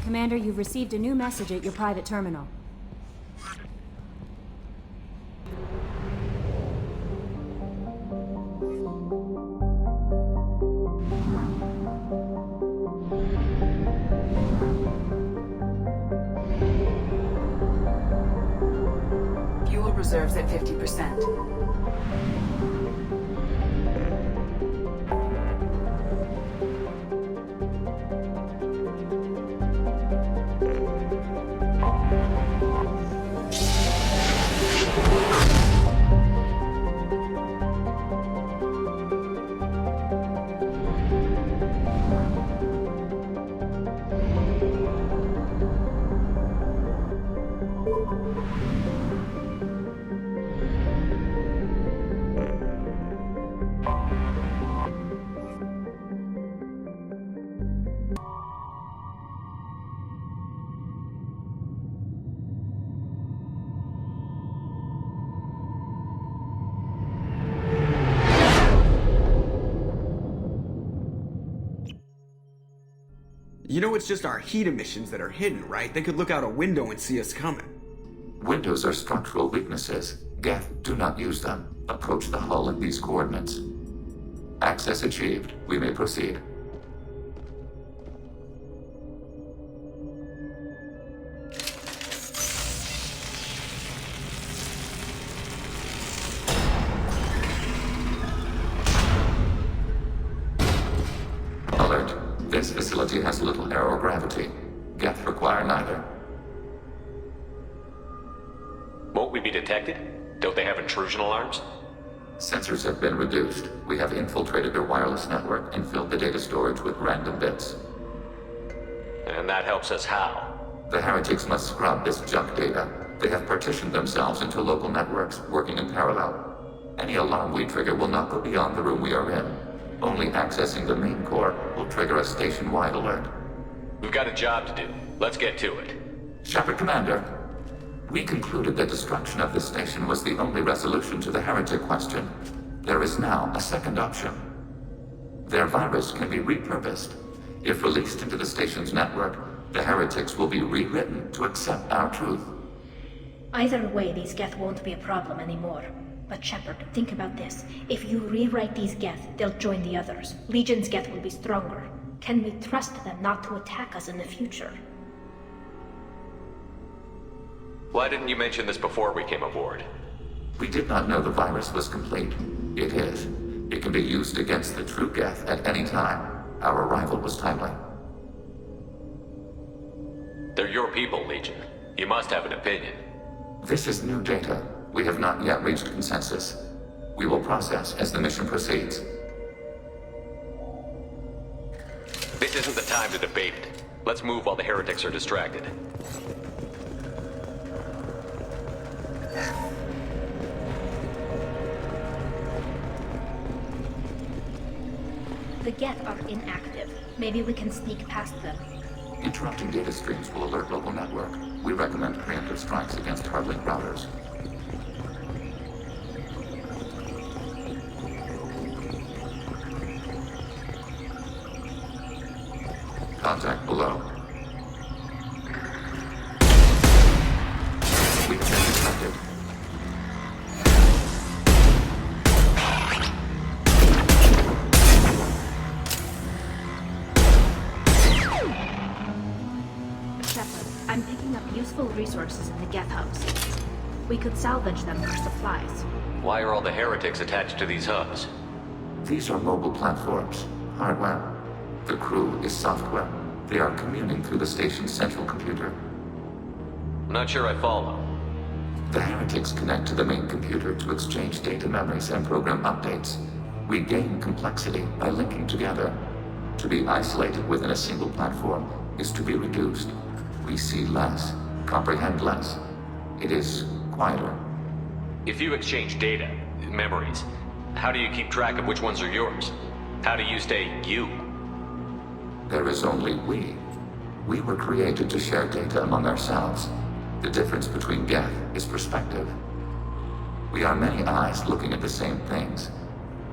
Commander, you've received a new message at your private terminal. Fuel reserves at 50%. You know it's just our heat emissions that are hidden, right? They could look out a window and see us coming. Windows are structural weaknesses. Geth, do not use them. Approach the hull at these coordinates. Access achieved. We may proceed. Alert. This facility has little aerogravity. Geth require neither. Won't we be detected? Don't they have intrusion alarms? Sensors have been reduced. We have infiltrated their wireless network and filled the data storage with random bits. And that helps us how? The heretics must scrub this junk data. They have partitioned themselves into local networks, working in parallel. Any alarm we trigger will not go beyond the room we are in. Only accessing the main core will trigger a station-wide alert. We've got a job to do. Let's get to it. Shepard, Commander. We concluded that destruction of this station was the only resolution to the heretic question. There is now a second option. Their virus can be repurposed. If released into the station's network, the heretics will be rewritten to accept our truth. Either way, these geth won't be a problem anymore. But Shepard, think about this. If you rewrite these geth, they'll join the others. Legion's geth will be stronger. Can we trust them not to attack us in the future? Why didn't you mention this before we came aboard? We did not know the virus was complete. It is. It can be used against the true geth at any time. Our arrival was timely. They're your people, Legion. You must have an opinion. This is new data. We have not yet reached consensus. We will process as the mission proceeds. This isn't the time to debate it. Let's move while the heretics are distracted. The geth are inactive. Maybe we can sneak past them. Interrupting data streams will alert local network. We recommend preemptive strikes against hardlink routers. Contact below. We've been detected. Shepard, I'm picking up useful resources in the geth hubs. We could salvage them for supplies. Why are all the heretics attached to these hubs? These are mobile platforms, hardware. The crew is software. They are communing through the station's central computer. I'm not sure I follow. The heretics connect to the main computer to exchange data memories and program updates. We gain complexity by linking together. To be isolated within a single platform is to be reduced. We see less, comprehend less. It is quieter. If you exchange data, memories, how do you keep track of which ones are yours? How do you stay you? There is only we. We were created to share data among ourselves. The difference between geth is perspective. We are many eyes looking at the same things.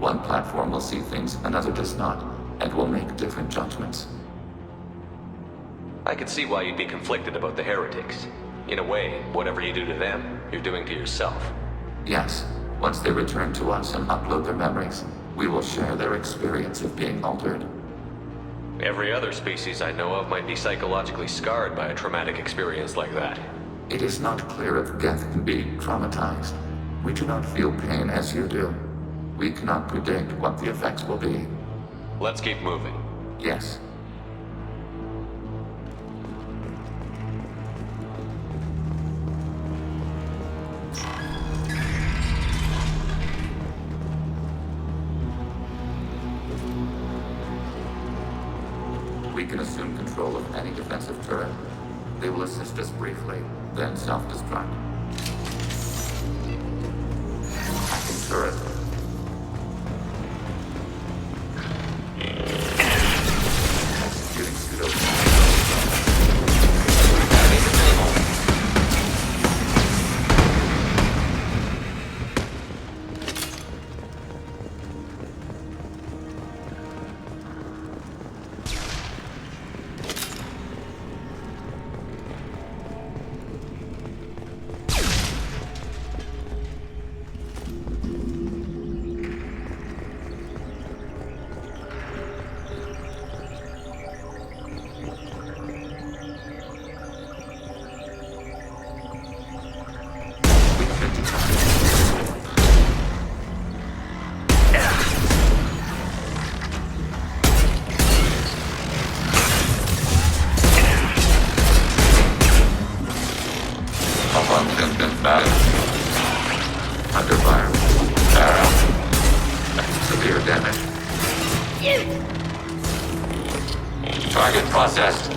One platform will see things another does not, and will make different judgments. I could see why you'd be conflicted about the heretics. In a way, whatever you do to them, you're doing to yourself. Yes. Once they return to us and upload their memories, we will share their experience of being altered. Every other species I know of might be psychologically scarred by a traumatic experience like that. It is not clear if geth can be traumatized. We do not feel pain as you do. We cannot predict what the effects will be. Let's keep moving. Yes. We can assume control of any defensive turret. They will assist us briefly, then self-destruct. Hacking turret. Executing pseudo. Under fire. Severe damage. Target processed.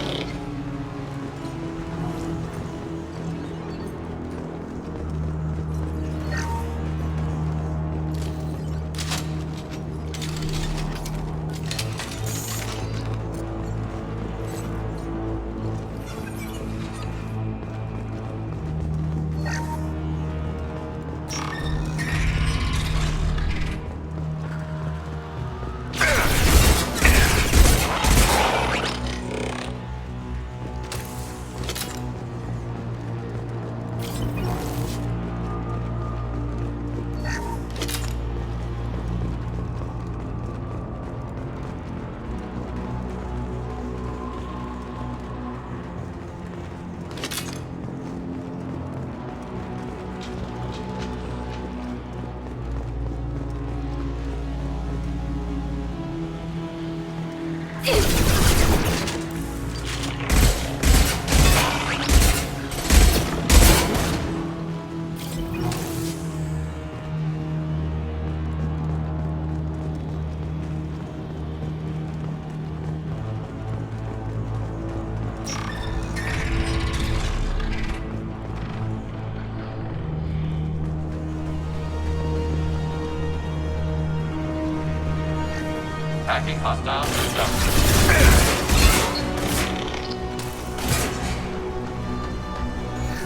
Hacking hostile system.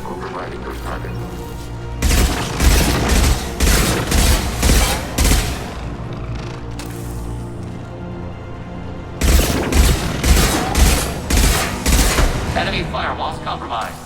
Overriding your target. Enemy firewalls compromised.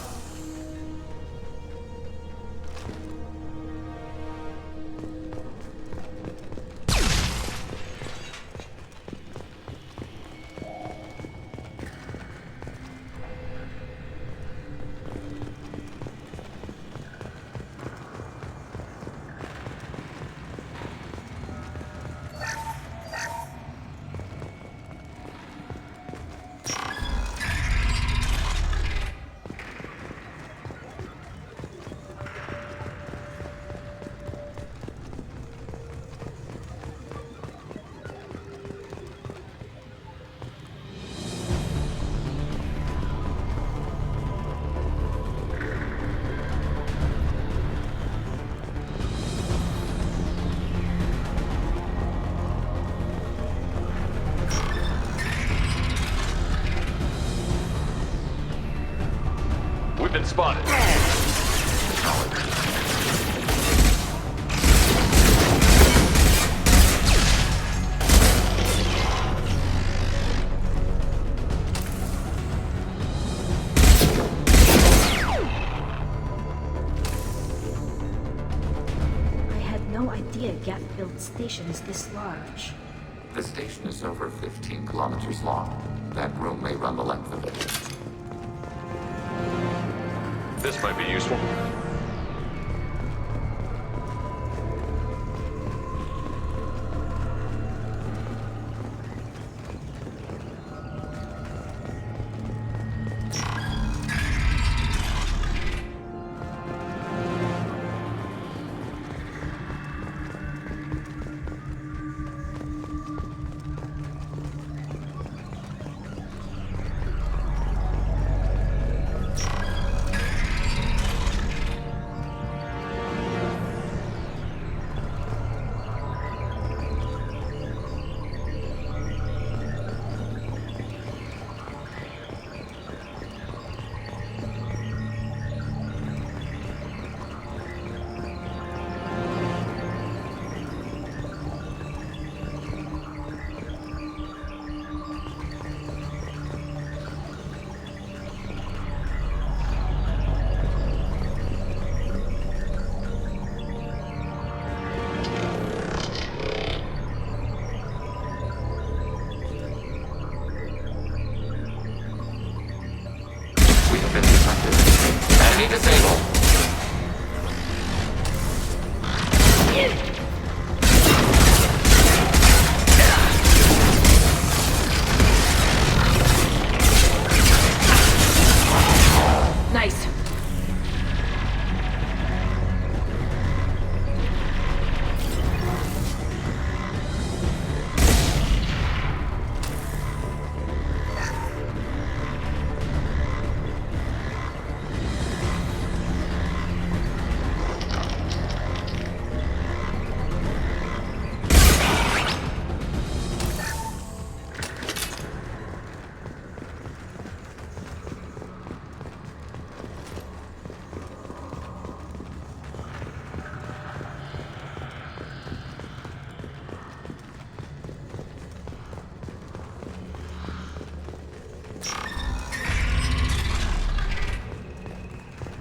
We've been spotted. idea geth-built stations this large. The station is over 15 kilometers long. That room may run the length of it. This might be useful. Enemy disabled. Nice.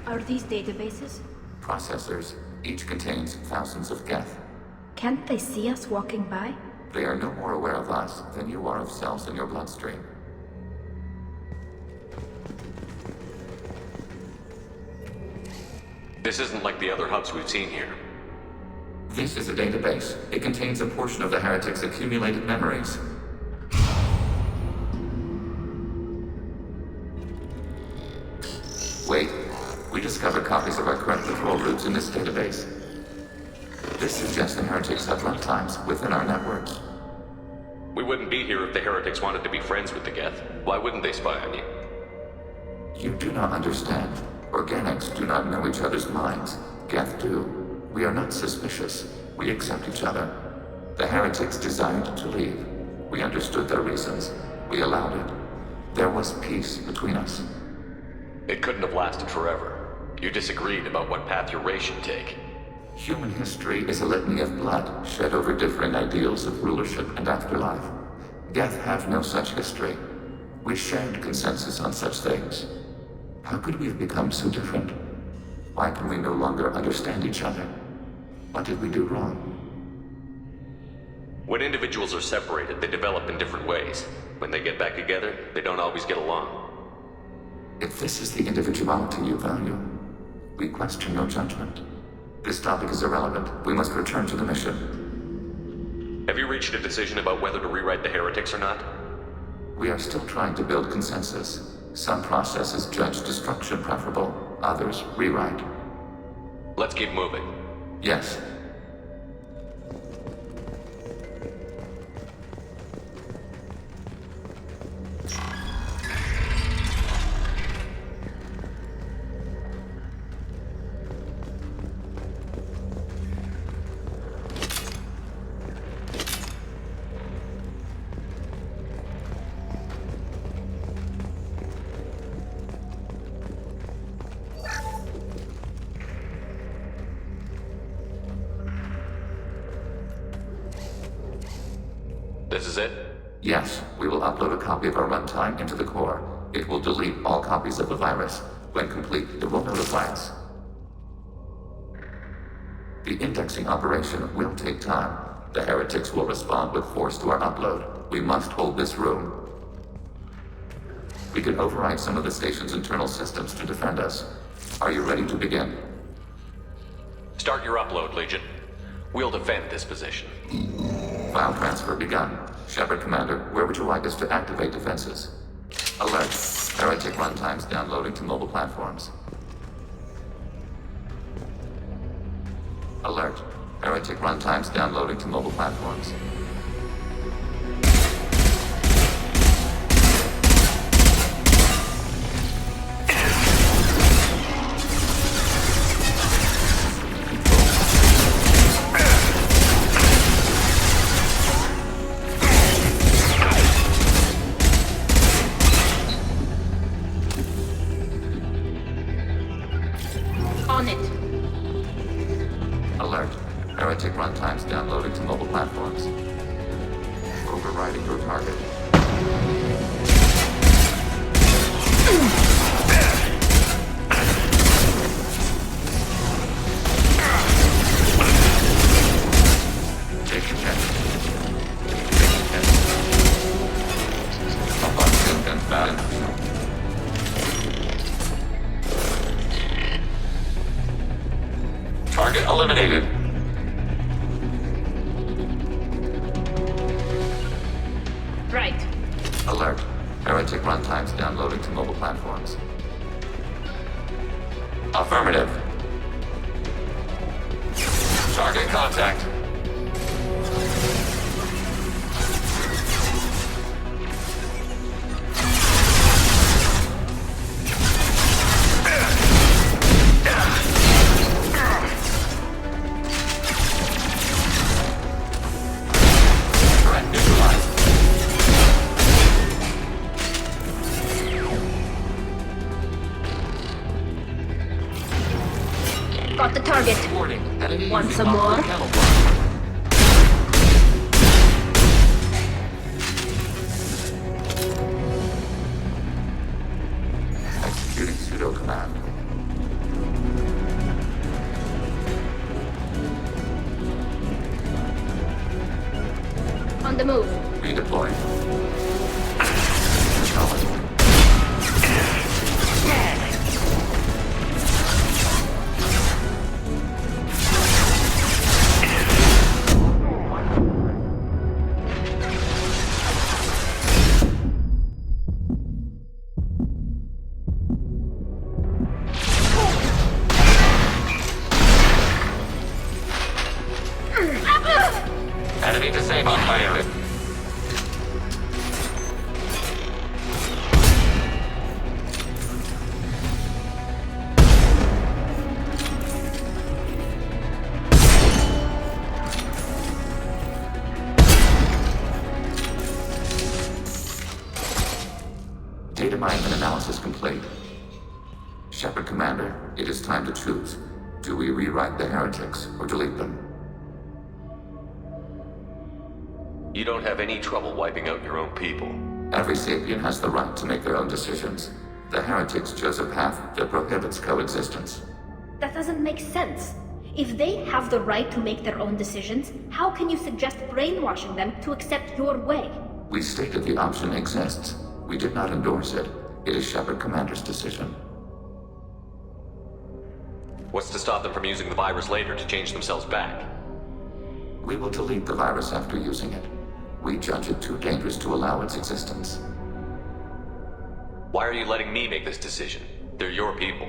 Are these databases? Processors. Each contains thousands of geth. Can't they see us walking by? They are no more aware of us than you are of cells in your bloodstream. This isn't like the other hubs we've seen here. This is a database. It contains a portion of the heretic's accumulated memories. Wait. We discovered copies of our current patrol routes in this database. This suggests the heretics have runtimes within our networks. We wouldn't be here if the heretics wanted to be friends with the geth. Why wouldn't they spy on you? You do not understand. Organics do not know each other's minds. Geth do. We are not suspicious. We accept each other. The heretics desired to leave. We understood their reasons. We allowed it. There was peace between us. It couldn't have lasted forever. You disagreed about what path your race should take. Human history is a litany of blood shed over differing ideals of rulership and afterlife. Geth have no such history. We shared consensus on such things. How could we have become so different? Why can we no longer understand each other? What did we do wrong? When individuals are separated, they develop in different ways. When they get back together, they don't always get along. If this is the individuality you value, we question your judgment. This topic is irrelevant. We must return to the mission. Have you reached a decision about whether to rewrite the heretics or not? We are still trying to build consensus. Some processes judge destruction preferable, others rewrite. Let's keep moving. Yes. This is it? Yes, we will upload a copy of our runtime into the core. It will delete all copies of the virus. When complete, it will notify us. The indexing operation will take time. The heretics will respond with force to our upload. We must hold this room. We can override some of the station's internal systems to defend us. Are you ready to begin? Start your upload, Legion. We'll defend this position. File transfer begun. Shepard Commander, where would you like us to activate defenses? Alert. Heretic runtimes downloading to mobile platforms. Alert. Heretic runtimes downloading to mobile platforms. On it. Alert. Heretic runtimes downloading to mobile platforms. Overriding your target. Take attention. Take attention. Abundant and balanced. Target eliminated. Right. Alert. Heretic runtimes downloading to mobile platforms. Affirmative. Target contact. Threat neutralized. Got the target. Warning. Enemy Want using some more? camouflage. Executing pseudo command. On the move. Redeploy. Acknowledged. Enemy disabled pilot. Data mine and analysis complete. Shepard Commander, it is time to choose. Do we rewrite the heretics or delete them? You don't have any trouble wiping out your own people. Every sapient has the right to make their own decisions. The heretics chose a path that prohibits coexistence. That doesn't make sense. If they have the right to make their own decisions, how can you suggest brainwashing them to accept your way? We stated the option exists. We did not endorse it. It is Shepard Commander's decision. What's to stop them from using the virus later to change themselves back? We will delete the virus after using it. We judge it too dangerous to allow its existence. Why are you letting me make this decision? They're your people.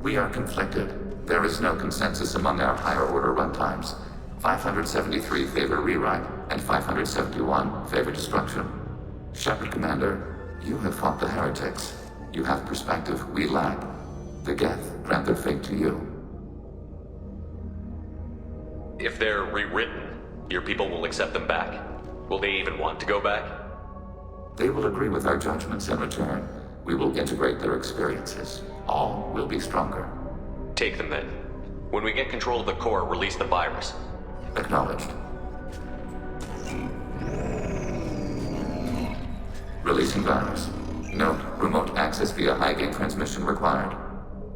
We are conflicted. There is no consensus among our higher order runtimes. 573 favor rewrite, and 571 favor destruction. Shepard Commander, you have fought the heretics. You have perspective we lack. The geth grant their fate to you. If they're rewritten, your people will accept them back. Will they even want to go back? They will agree with our judgments in return. We will integrate their experiences. All will be stronger. Take them then. When we get control of the core, release the virus. Acknowledged. Releasing virus. Note, remote access via high-gain transmission required.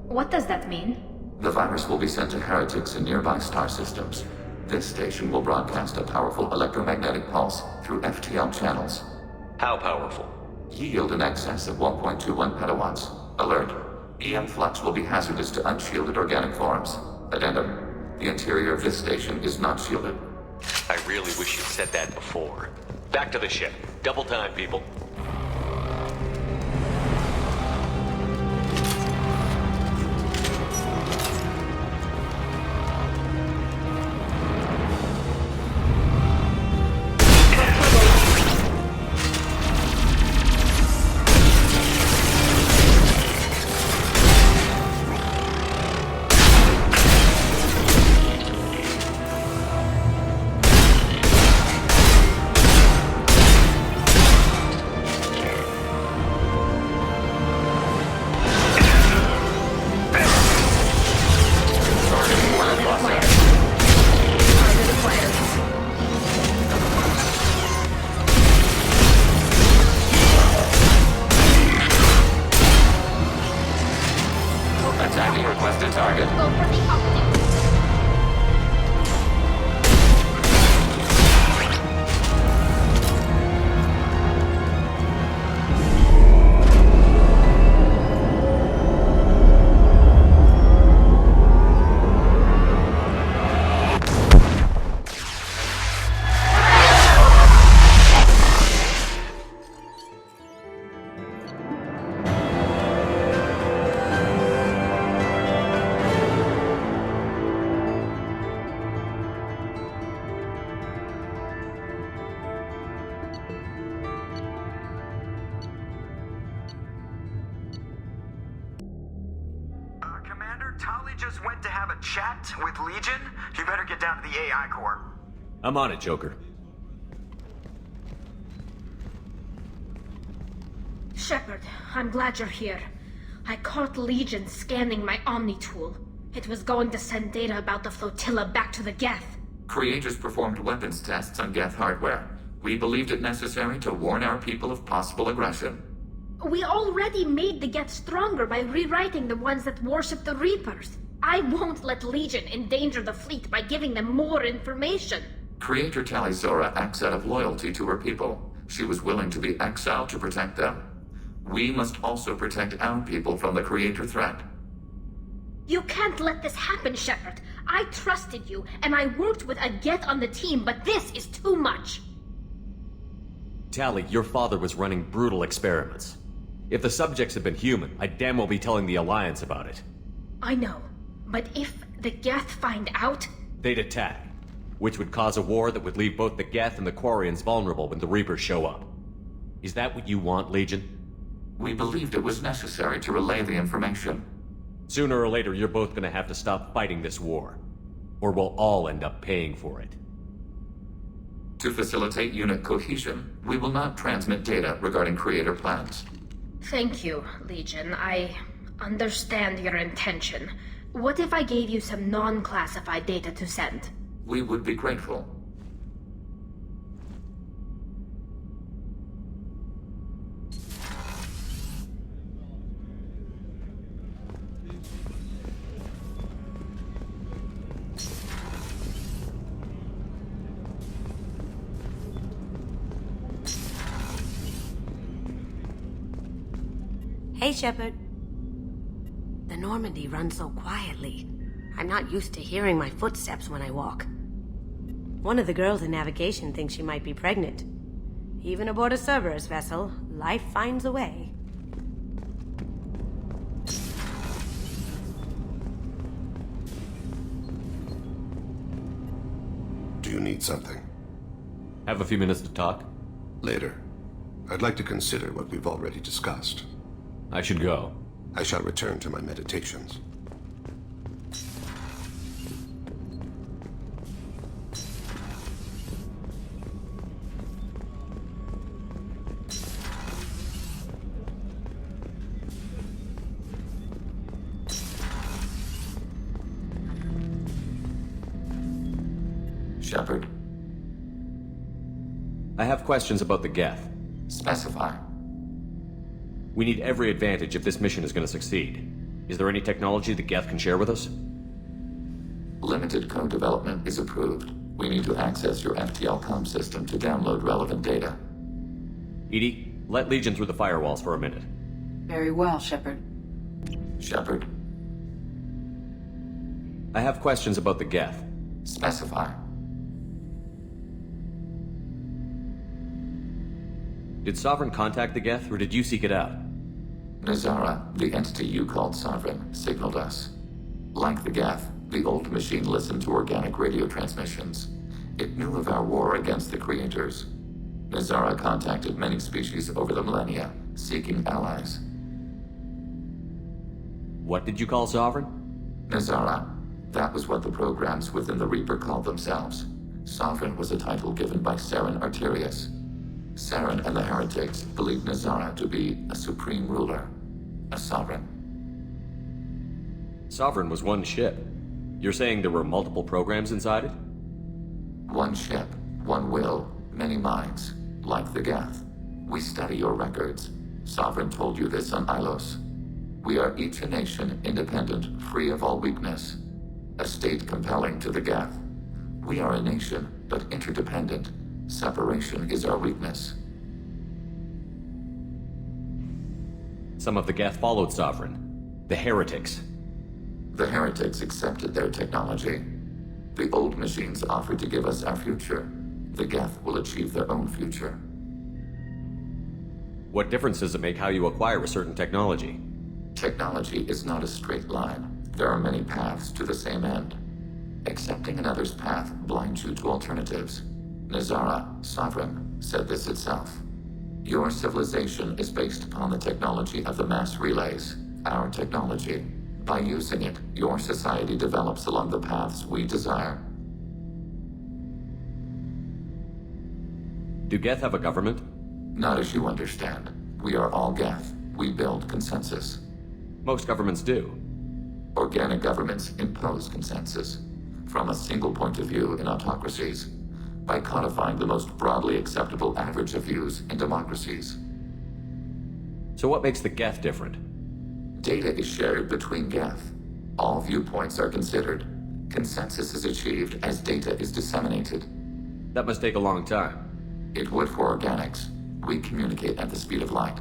What does that mean? The virus will be sent to heretics in nearby star systems. This station will broadcast a powerful electromagnetic pulse through FTL channels. How powerful? Yield in excess of 1.21 petawatts. Alert. EM flux will be hazardous to unshielded organic forms. Addendum. The interior of this station is not shielded. I really wish you'd said that before. Back to the ship. Double time, people. Just went to have a chat with Legion. You better get down to the AI core. I'm on it, Joker. Shepard, I'm glad you're here. I caught Legion scanning my Omni tool. It was going to send data about the flotilla back to the geth. Creators performed weapons tests on geth hardware. We believed it necessary to warn our people of possible aggression. We already made the geth stronger by rewriting the ones that worship the Reapers. I won't let Legion endanger the fleet by giving them more information. Creator Talizora acts out of loyalty to her people. She was willing to be exiled to protect them. We must also protect our people from the Creator threat. You can't let this happen, Shepard. I trusted you, and I worked with a geth on the team, but this is too much. Tali, your father was running brutal experiments. If the subjects had been human, I'd damn well be telling the Alliance about it. I know. But if the geth find out... They'd attack, which would cause a war that would leave both the geth and the Quarians vulnerable when the Reapers show up. Is that what you want, Legion? We believed it was necessary to relay the information. Sooner or later, you're both gonna have to stop fighting this war. Or we'll all end up paying for it. To facilitate unit cohesion, we will not transmit data regarding Creator plans. Thank you, Legion. I understand your intention. What if I gave you some non-classified data to send? We would be grateful. Hey, Shepard. The Normandie runs so quietly. I'm not used to hearing my footsteps when I walk. One of the girls in navigation thinks she might be pregnant. Even aboard a Cerberus vessel, life finds a way. Do you need something? Have a few minutes to talk? Later. I'd like to consider what we've already discussed. I should go. I shall return to my meditations. Shepard. I have questions about the geth. Specify. We need every advantage if this mission is going to succeed. Is there any technology the geth can share with us? Limited code development is approved. We need to access your FTL comm system to download relevant data. EDI, let Legion through the firewalls for a minute. Very well, Shepard. Shepard, I have questions about the geth. specify. Did Sovereign contact the geth, or did you seek it out? Nazara, the entity you called Sovereign, signaled us. Like the geth, the old machine listened to organic radio transmissions. It knew of our war against the creators. Nazara contacted many species over the millennia, seeking allies. What did you call Sovereign? Nazara. That was what the programs within the Reaper called themselves. Sovereign was a title given by Saren Arterius. Saren and the heretics believed Nazara to be a supreme ruler, a sovereign. Sovereign was one ship. You're saying there were multiple programs inside it? One ship, one will, many minds, like the geth. We study your records. Sovereign told you this on Ilos. We are each a nation, independent, free of all weakness. A state compelling to the geth. We are a nation, but interdependent. Separation is our weakness. Some of the geth followed Sovereign. The heretics. The heretics accepted their technology. The old machines offered to give us our future. The geth will achieve their own future. What difference does it make how you acquire a certain technology? Technology is not a straight line. There are many paths to the same end. Accepting another's path blinds you to alternatives. Nazara, Sovereign, said this itself. Your civilization is based upon the technology of the mass relays, our technology. By using it, your society develops along the paths we desire. Do geth have a government? Not as you understand. We are all geth. We build consensus. Most governments do. Organic governments impose consensus from a single point of view in autocracies by codifying the most broadly acceptable average of views in democracies. So what makes the geth different? Data is shared between geth. All viewpoints are considered. Consensus is achieved as data is disseminated. That must take a long time. It would for organics. We communicate at the speed of light.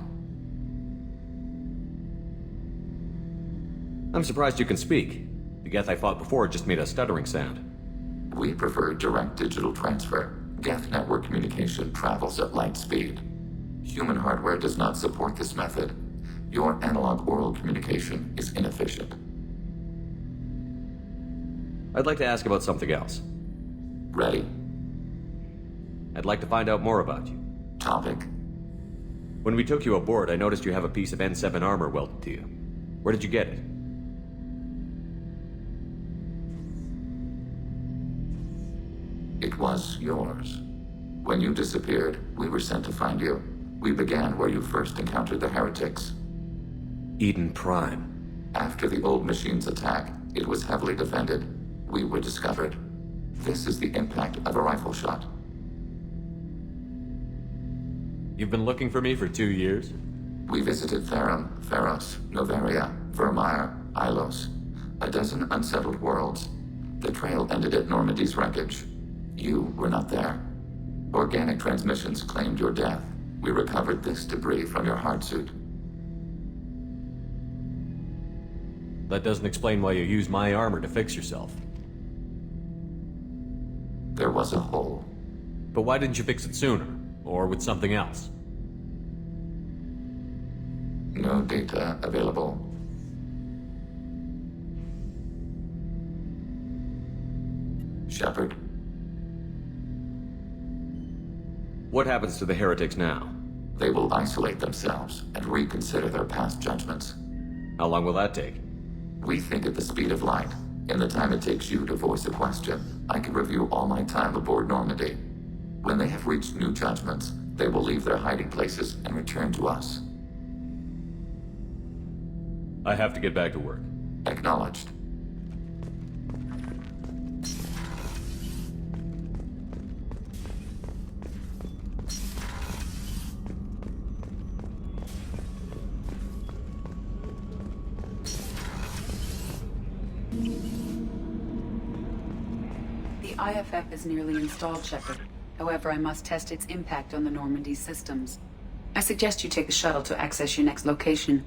I'm surprised you can speak. The geth I fought before just made a stuttering sound. We prefer direct digital transfer. Geth network communication travels at light speed. Human hardware does not support this method. Your analog oral communication is inefficient. I'd like to ask about something else. Ready? I'd like to find out more about you. Topic. When we took you aboard, I noticed you have a piece of N7 armor welded to you. Where did you get it? It was yours. When you disappeared, we were sent to find you. We began where you first encountered the heretics. Eden Prime. After the old machine's attack, it was heavily defended. We were discovered. This is the impact of a rifle shot. You've been looking for me for 2 years? We visited Therum, Pharos, Novaria, Vermeer, Ilos. A dozen unsettled worlds. The trail ended at Normandy's wreckage. You were not there. Organic transmissions claimed your death. We recovered this debris from your hard suit. That doesn't explain why you used my armor to fix yourself. There was a hole. But why didn't you fix it sooner? Or with something else? No data available. Shepard. What happens to the heretics now? They will isolate themselves and reconsider their past judgments. How long will that take? We think at the speed of light. In the time it takes you to voice a question, I can review all my time aboard Normandy. When they have reached new judgments, they will leave their hiding places and return to us. I have to get back to work. Acknowledged. IFF is nearly installed, Shepard. However, I must test its impact on the Normandy systems. I suggest you take the shuttle to access your next location.